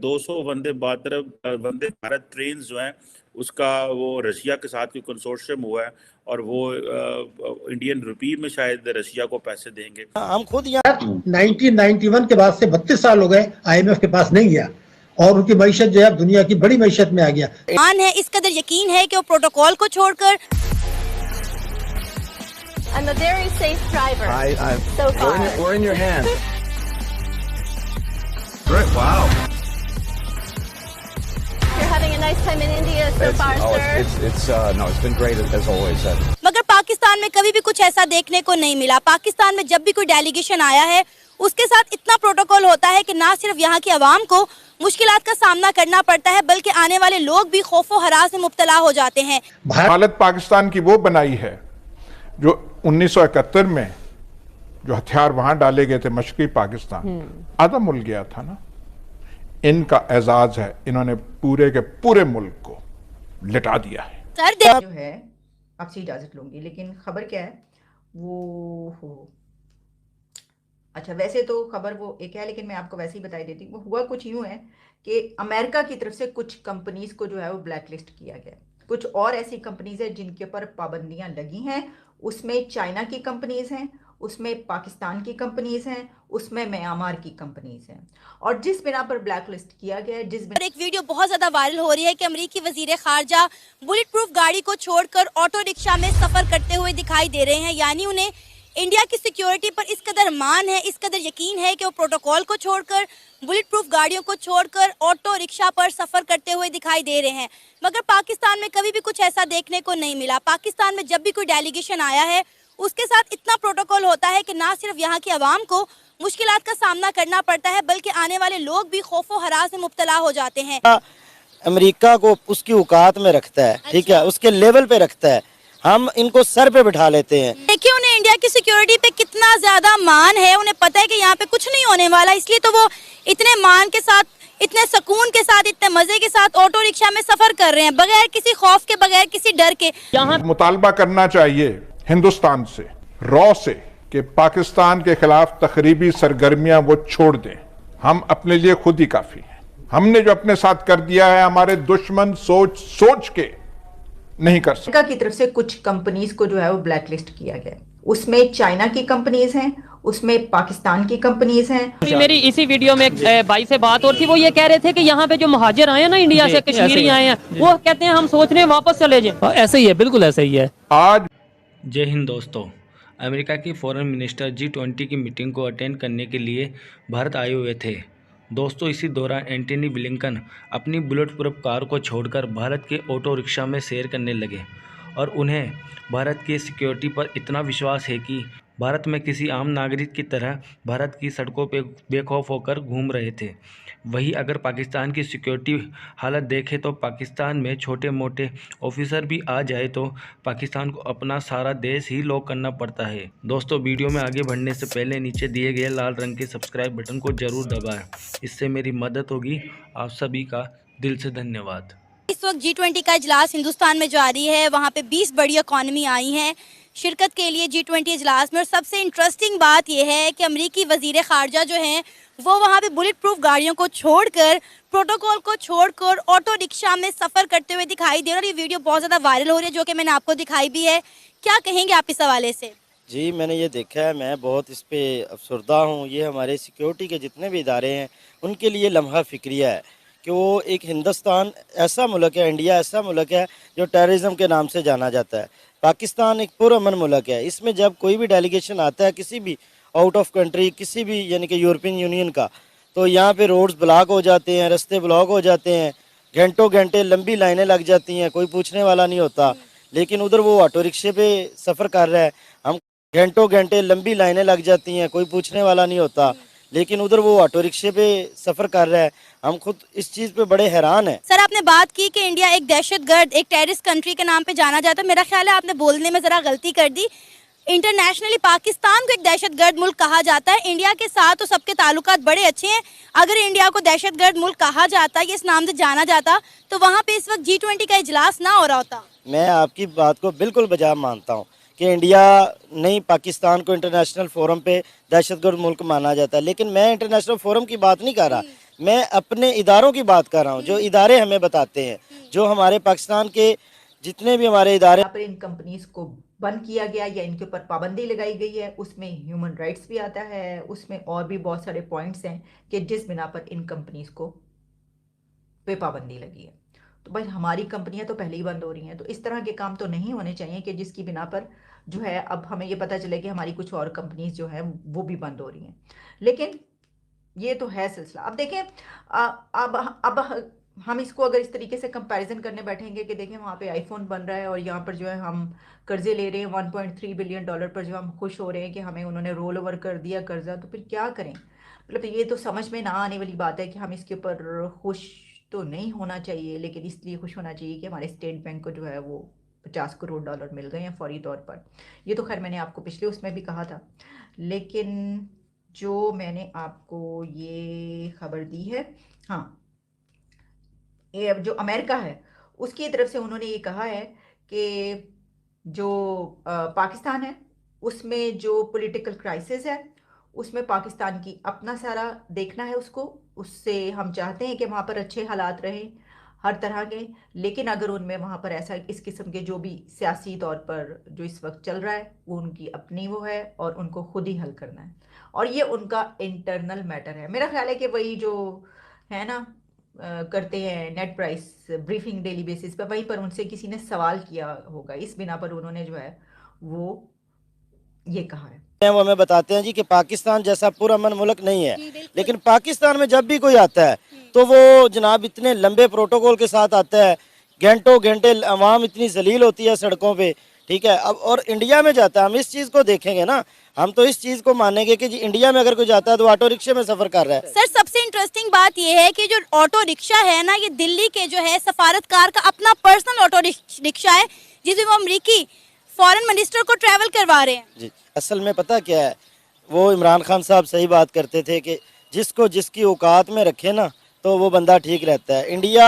200 Vande Bharat train जो हैं उसका वो रशिया के साथ कोई कंसोर्शियम हुआ है और वो इंडियन रुपी में शायद रशिया को पैसे देंगे। हम खुद यहाँ 1991 के बाद से 32 साल हो गए IMF के पास नहीं गया और उनकी मईशत जो है दुनिया की बड़ी मईशत में आ गया। मान है, इस कदर यकीन है कि वो प्रोटोकॉल को छोड़कर I'm a very safe driver. So far. we're in your hands. Great, wow. You're having a nice time in India so far, sir. It's been great as always. मगर पाकिस्तान में कभी भी कुछ ऐसा देखने को नहीं मिला। पाकिस्तान में जब भी कोई डेलीगेशन आया है उसके साथ इतना प्रोटोकॉल होता है कि ना सिर्फ यहाँ की आवाम को मुश्किलात का सामना करना पड़ता है बल्कि आने वाले लोग भी खौफ व हरास में मुब्तला हो जाते हैं। हालत पाकिस्तान की वो बनाई है जो 1971 में जो हथियार वहां डाले गए थे मशरकी पाकिस्तान, आधा मुल्क गया था ना। इनका एजाज है, इन्होंने पूरे के पूरे मुल्क को लिटा दिया है। जो है आपसे इजाजत लूंगी, लेकिन खबर क्या है वो हो अच्छा, वैसे तो खबर वो एक है लेकिन मैं आपको वैसे ही बताई देती हूँ। वो हुआ कुछ यूं है कि अमेरिका की तरफ से कुछ कंपनीज को जो है वो ब्लैकलिस्ट किया गया। कुछ और ऐसी कंपनीज है जिनके ऊपर पाबंदियां लगी हैं, उसमें चाइना की कंपनीज हैं, उसमें पाकिस्तान की कंपनीज हैं, उसमें म्यांमार की कंपनीज हैं। और जिस बिना पर ब्लैकलिस्ट किया गया है, जिस बिना एक वीडियो बहुत ज्यादा वायरल हो रही है कि अमेरिकी वजीर खारजा बुलेट प्रूफ गाड़ी को छोड़कर ऑटो रिक्शा में सफर करते हुए दिखाई दे रहे हैं। यानी उन्हें इंडिया की सिक्योरिटी पर इस कदर मान है, इस कदर यकीन है कि वो प्रोटोकॉल को छोड़कर बुलेट प्रूफ गाड़ियों को छोड़कर ऑटो रिक्शा पर सफर करते हुए दिखाई दे रहे हैं। मगर पाकिस्तान में कभी भी कुछ ऐसा देखने को नहीं मिला। पाकिस्तान में जब भी कोई डेलीगेशन आया है उसके साथ इतना प्रोटोकॉल होता है कि ना सिर्फ यहाँ की आवाम को मुश्किलात का सामना करना पड़ता है बल्कि आने वाले लोग भी खौफ व हरास में मुब्तला हो जाते हैं। अमेरिका को उसकी औकात में रखता है, ठीक है, उसके लेवल पे रखता है। हम इनको सर पे बिठा लेते हैं। देखिए उन्हें इंडिया की सिक्योरिटी पे कितना ज्यादा मान है, उन्हें पता है कि यहाँ पे कुछ नहीं होने वाला, इसलिए तो वो इतने मान के साथ, इतने सुकून के साथ, इतने मजे के साथ ऑटो रिक्शा में सफर कर रहे हैं बगैर किसी खौफ के, बगैर किसी डर के। यहाँ मुतालबा करना चाहिए हिंदुस्तान से, रॉ से, कि पाकिस्तान के खिलाफ तखरीबी सरगर्मियां वो छोड़ दें। हम अपने लिए खुद ही काफी हैं। हमने जो अपने साथ कर दिया है हमारे दुश्मन सोच के नहीं कर सकते। अमेरिका की तरफ से कुछ कंपनीज को जो है वो ब्लैकलिस्ट किया गया। उसमें चाइना की कंपनीज हैं, उसमें पाकिस्तान की कंपनीज हैं। मेरी इसी वीडियो में एक भाई से बात हो रही थी, वो ये कह रहे थे कि यहाँ पे जो मुहाजिर आए हैं ना इंडिया से, कश्मीरी आए हैं, वो कहते हैं हम सोच रहे हैं वापस चले जाएं। ऐसे ही है, बिल्कुल ऐसे ही है। आज जय हिंद दोस्तों, अमेरिका की फॉरेन मिनिस्टर G20 की मीटिंग को अटेंड करने के लिए भारत आए हुए थे। दोस्तों, इसी दौरान एंटनी ब्लिंकन अपनी बुलेट प्रूफ कार को छोड़कर भारत के ऑटो रिक्शा में सैर करने लगे और उन्हें भारत की सिक्योरिटी पर इतना विश्वास है कि भारत में किसी आम नागरिक की तरह भारत की सड़कों पर बेखौफ होकर घूम रहे थे। वहीं अगर पाकिस्तान की सिक्योरिटी हालत देखें तो पाकिस्तान में छोटे मोटे ऑफिसर भी आ जाए तो पाकिस्तान को अपना सारा देश ही लॉक करना पड़ता है। दोस्तों, वीडियो में आगे बढ़ने से पहले नीचे दिए गए लाल रंग के सब्सक्राइब बटन को जरूर दबाएं, इससे मेरी मदद होगी। आप सभी का दिल से धन्यवाद। इस वक्त G20 का इजलास हिंदुस्तान में जारी है। वहाँ पे 20 बड़ी इकॉनमी आई हैं शिरकत के लिए G20 इजलास में। और सबसे इंटरेस्टिंग बात यह है कि अमेरिकी वजीर खारजा जो हैं वो वहाँ पे बुलेट प्रूफ गाड़ियों को छोड़कर, प्रोटोकॉल को छोड़कर ऑटो रिक्शा में सफ़र करते हुए दिखाई दे रहे हैं। और ये वीडियो बहुत ज़्यादा वायरल हो रही है, जो कि मैंने आपको दिखाई भी है। क्या कहेंगे आप इस हवाले से? जी, मैंने ये देखा है, मैं बहुत इस पे अफसरदा हूँ। ये हमारे सिक्योरिटी के जितने भी इदारे हैं उनके लिए लम्हा फिक्रिया है कि वो एक हिंदुस्तान ऐसा मुल्क है, इंडिया ऐसा मुल्क है जो टेररिज्म के नाम से जाना जाता है। पाकिस्तान एक पुरअमन मुल्क है। इसमें जब कोई भी डेलीगेशन आता है किसी भी आउट ऑफ कंट्री, किसी भी यानी कि यूरोपियन यूनियन का, तो यहाँ पे रोड्स ब्लॉक हो जाते हैं, रास्ते ब्लॉक हो जाते हैं, घंटों घंटे लंबी लाइनें लग जाती हैं, कोई पूछने वाला नहीं होता। लेकिन उधर वो ऑटो रिक्शे पे सफ़र कर रहा है, हम घंटों घंटे लंबी लाइनें लग जाती हैं, कोई पूछने वाला नहीं होता। लेकिन उधर वो ऑटो रिक्शे पे सफ़र कर रहा है। हम खुद इस चीज़ पे बड़े हैरान हैं। सर, आपने बात की कि इंडिया एक दहशतगर्द, एक टेररिस्ट कंट्री के नाम पे जाना जाता है। मेरा ख्याल है आपने बोलने में ज़रा गलती कर दी। इंटरनेशनली पाकिस्तान को एक दहशतगर्द मुल्क कहा जाता है। इंडिया के साथ तो सबके ताल्लुकात बड़े अच्छे हैं। अगर इंडिया को दहशतगर्द मुल्क कहा जाता, ये इस नाम से जाना जाता, तो वहाँ पे इस वक्त G20 का इजलास ना हो रहा होता। मैं आपकी बात को बिल्कुल बजा मानता हूँ कि इंडिया नहीं, पाकिस्तान को इंटरनेशनल फोरम पे दहशतगर्द मुल्क माना जाता है। लेकिन मैं इंटरनेशनल फोरम की बात नहीं कर रहा, मैं अपने इदारों की बात कर रहा हूँ, जो इदारे हमें बताते हैं, जो हमारे पाकिस्तान के जितने भी हमारे इदारे, यहाँ पर इन कंपनीज को बंद किया गया या इनके ऊपर पाबंदी लगाई गई है, उसमें ह्यूमन राइट्स भी आता है, उसमें और भी बहुत सारे पॉइंट्स हैं कि जिस बिना पर इन कंपनीज को पे पाबंदी लगी है। तो भाई हमारी कंपनियां तो पहले ही बंद हो रही हैं, तो इस तरह के काम तो नहीं होने चाहिए कि जिसकी बिना पर जो है अब हमें ये पता चले कि हमारी कुछ और कंपनीज जो है वो भी बंद हो रही हैं। लेकिन ये तो है सिलसिला। अब देखें, अब हम इसको अगर इस तरीके से कंपैरिजन करने बैठेंगे कि देखें वहाँ पे आईफोन बन रहा है और यहाँ पर जो है हम कर्जे ले रहे हैं $1.3 बिलियन पर, जो हम खुश हो रहे हैं कि हमें उन्होंने रोल ओवर कर दिया कर्जा, तो फिर क्या करें? मतलब ये तो समझ में ना आने वाली बात है कि हम इसके ऊपर खुश तो नहीं होना चाहिए, लेकिन इसलिए खुश होना चाहिए कि हमारे स्टेट बैंक को जो है वो $50 करोड़ मिल गए हैं फौरी तौर पर। ये तो खैर मैंने आपको पिछले उसमें भी कहा था, लेकिन जो मैंने आपको ये खबर दी है, हाँ, ये जो अमेरिका है उसकी तरफ से उन्होंने ये कहा है कि जो पाकिस्तान है उसमें जो पॉलिटिकल क्राइसिस है उसमें पाकिस्तान की अपना सारा देखना है उसको, उससे हम चाहते हैं कि वहाँ पर अच्छे हालात रहें हर तरह के, लेकिन अगर उनमें वहाँ पर ऐसा इस किस्म के जो भी सियासी तौर पर जो इस वक्त चल रहा है वो उनकी अपनी वो है और उनको खुद ही हल करना है, और ये उनका इंटरनल मैटर है। मेरा ख्याल है कि वही जो है ना करते हैं net price briefing daily basis पर, वहीं पर उनसे किसी ने सवाल किया होगा, इस बिना पर उन्होंने जो है वो ये कहा है। वो हमें बताते हैं जी कि पाकिस्तान जैसा पुरअमन मुल्क नहीं है, लेकिन पाकिस्तान में जब भी कोई आता है तो वो जनाब इतने लंबे प्रोटोकॉल के साथ आता है, घंटों घंटे अवाम इतनी जलील होती है सड़कों पे, ठीक है। अब और इंडिया में जाता है, हम इस चीज़ को देखेंगे ना, हम तो इस चीज़ को मानेंगे कि जी इंडिया में अगर कोई जाता है तो ऑटो रिक्शे में सफ़र कर रहा है। सर सबसे इंटरेस्टिंग बात ये है कि जो ऑटो रिक्शा है ना, ये दिल्ली के जो है सफारतकार का अपना पर्सनल ऑटो रिक्शा है जिसमें वो अमरीकी फॉरेन मिनिस्टर को ट्रैवल करवा रहे हैं। जी, असल में पता क्या है, वो इमरान खान साहब सही बात करते थे कि जिसको जिसकी औकात में रखे ना तो वो बंदा ठीक रहता है। इंडिया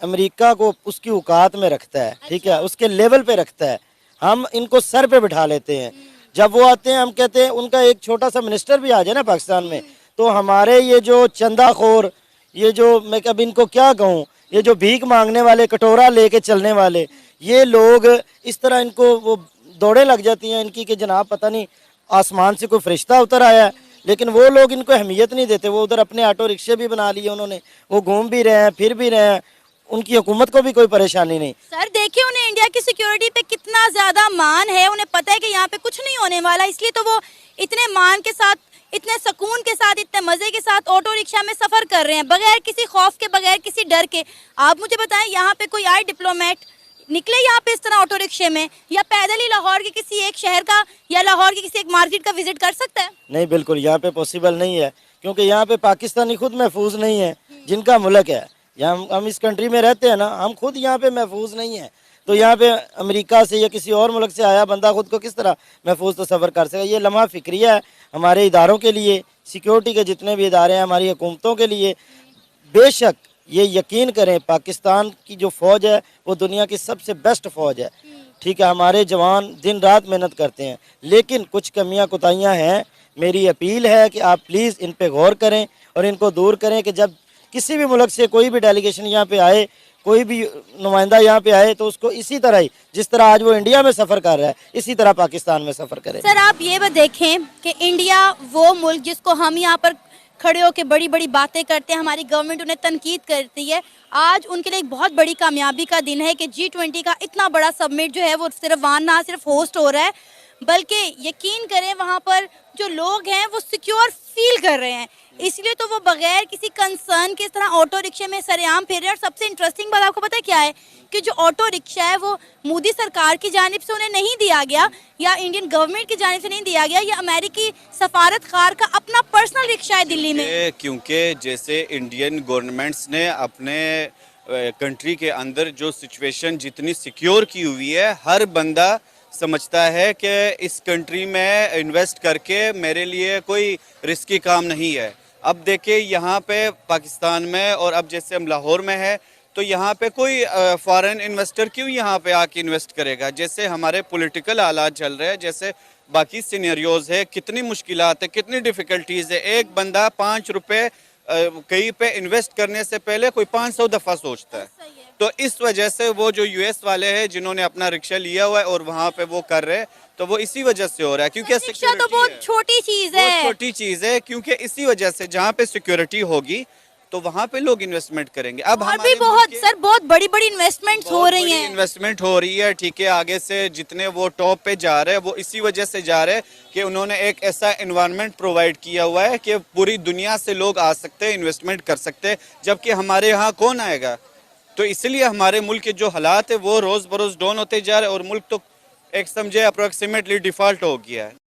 अमेरिका को उसकी औकात में रखता है, ठीक है, उसके लेवल पे रखता है। हम इनको सर पे बिठा लेते हैं, जब वो आते हैं हम कहते हैं उनका एक छोटा सा मिनिस्टर भी आ जाए ना पाकिस्तान में, तो हमारे ये जो चंदाखोर, ये जो मैं अब इनको क्या कहूँ, ये जो भीख मांगने वाले, कटोरा लेके चलने वाले ये लोग, इस तरह इनको वो दौड़े लग जाती हैं इनकी कि जनाब पता नहीं आसमान से कोई फरिश्ता उतर आया है, लेकिन वो लोग इनको अहमियत नहीं देते। वो उधर अपने ऑटो रिक्शे भी बना लिए उन्होंने, वो घूम भी रहे हैं, फिर भी रहे हैं, उनकी हुकूमत को भी कोई परेशानी नहीं। सर देखिए उन्हें इंडिया की सिक्योरिटी पे कितना ज्यादा मान है, उन्हें पता है कि यहाँ पे कुछ नहीं होने वाला, इसलिए तो वो इतने मान के साथ, इतने सुकून के साथ, इतने मजे के साथ ऑटो रिक्शा में सफर कर रहे हैं, बगैर किसी खौफ के, बगैर किसी डर के। आप मुझे बताएं यहाँ पे कोई आए डिप्लोमेट निकले यहाँ पे इस तरह ऑटो रिक्शे में, या पैदल ही लाहौर के किसी एक शहर का या लाहौर की किसी एक मार्केट का विजिट कर सकता है? नहीं, बिल्कुल यहाँ पे पॉसिबल नहीं है, क्योंकि यहाँ पे पाकिस्तानी खुद महफूज नहीं है, जिनका मुल्क है। यहाँ हम इस कंट्री में रहते हैं ना, हम खुद यहाँ पे महफूज नहीं है, तो यहाँ पे अमेरिका से या किसी और मुल्क से आया बंदा खुद को किस तरह महफूज तसव्वुर कर सके। ये लम्हा फिक्रिया है हमारे इदारों के लिए, सिक्योरिटी के जितने भी इदारे हैं, हमारी हुकूमतों के लिए। बेशक ये यकीन करें पाकिस्तान की जो फ़ौज है वो दुनिया की सबसे बेस्ट फ़ौज है, ठीक है, हमारे जवान दिन रात मेहनत करते हैं, लेकिन कुछ कमियां कोताहियां हैं। मेरी अपील है कि आप प्लीज़ इन पे गौर करें और इनको दूर करें कि जब किसी भी मुल्क से कोई भी डेलीगेशन यहाँ पे आए, कोई भी नुमाइंदा यहाँ पे आए, तो उसको इसी तरह ही जिस तरह आज वो इंडिया में सफ़र कर रहा है इसी तरह पाकिस्तान में सफ़र करे। सर आप ये बात देखें कि इंडिया वो मुल्क जिसको हम यहाँ पर खड़े होकर बड़ी बड़ी बातें करते हैं, हमारी गवर्नमेंट उन्हें तनकीद करती है, आज उनके लिए एक बहुत बड़ी कामयाबी का दिन है कि G20 का इतना बड़ा सबमिट जो है वो सिर्फ वहाँ ना सिर्फ होस्ट हो रहा है, बल्कि यकीन करें वहाँ पर जो लोग हैं वो सिक्योर फील कर रहे हैं, इसलिए तो वो बगैर किसी कंसर्न के इस तरह ऑटो रिक्शे में सरेआम फिर रहे हैं। और सबसे इंटरेस्टिंग बात आपको पता है क्या है कि जो ऑटो रिक्शा है वो मोदी सरकार की जानिब से उन्हें नहीं दिया गया या इंडियन गवर्नमेंट की जानिब से नहीं दिया गया, ये अमेरिकी सफारतकार का अपना पर्सनल रिक्शा है दिल्ली में। क्योंकि जैसे इंडियन गवर्नमेंट्स ने अपने कंट्री के अंदर जो सिचुएशन जितनी सिक्योर की हुई है, हर बंदा समझता है कि इस कंट्री में इन्वेस्ट करके मेरे लिए कोई रिस्की काम नहीं है। अब देखिए यहाँ पे पाकिस्तान में, और अब जैसे हम लाहौर में है, तो यहाँ पे कोई फॉरेन इन्वेस्टर क्यों यहाँ पे आके इन्वेस्ट करेगा। जैसे हमारे पॉलिटिकल हालात चल रहे हैं, जैसे बाकी सिनेरियोज है, कितनी मुश्किलात है, कितनी डिफ़िकल्टीज़ है। एक बंदा 5 रुपये कहीं पे इन्वेस्ट करने से पहले कोई 500 दफ़ा सोचता है। तो इस वजह से वो जो यूएस वाले हैं जिन्होंने अपना रिक्शा लिया हुआ है और वहाँ पे वो कर रहे हैं, तो वो इसी वजह से हो रहा है क्योंकि रिक्शा तो बहुत छोटी चीज है, बहुत छोटी चीज है, क्योंकि इसी वजह से जहाँ पे सिक्योरिटी होगी तो वहाँ पे लोग इन्वेस्टमेंट करेंगे। अब और भी बहुत सर बहुत बड़ी बड़ी इन्वेस्टमेंट्स हो रही हैं, इन्वेस्टमेंट हो रही है, ठीक है। आगे से जितने वो टॉप पे जा रहे हैं वो इसी वजह से जा रहे हैं कि उन्होंने एक ऐसा एनवायरनमेंट प्रोवाइड किया हुआ है कि पूरी दुनिया से लोग आ सकते हैं, इन्वेस्टमेंट कर सकते हैं, जबकि हमारे यहाँ कौन आएगा। तो इसलिए हमारे मुल्क के जो हालात है वो रोज बरोज डाउन होते जा रहे हैं और मुल्क तो एक समझे अप्रोक्सीमेटली डिफॉल्ट हो गया है।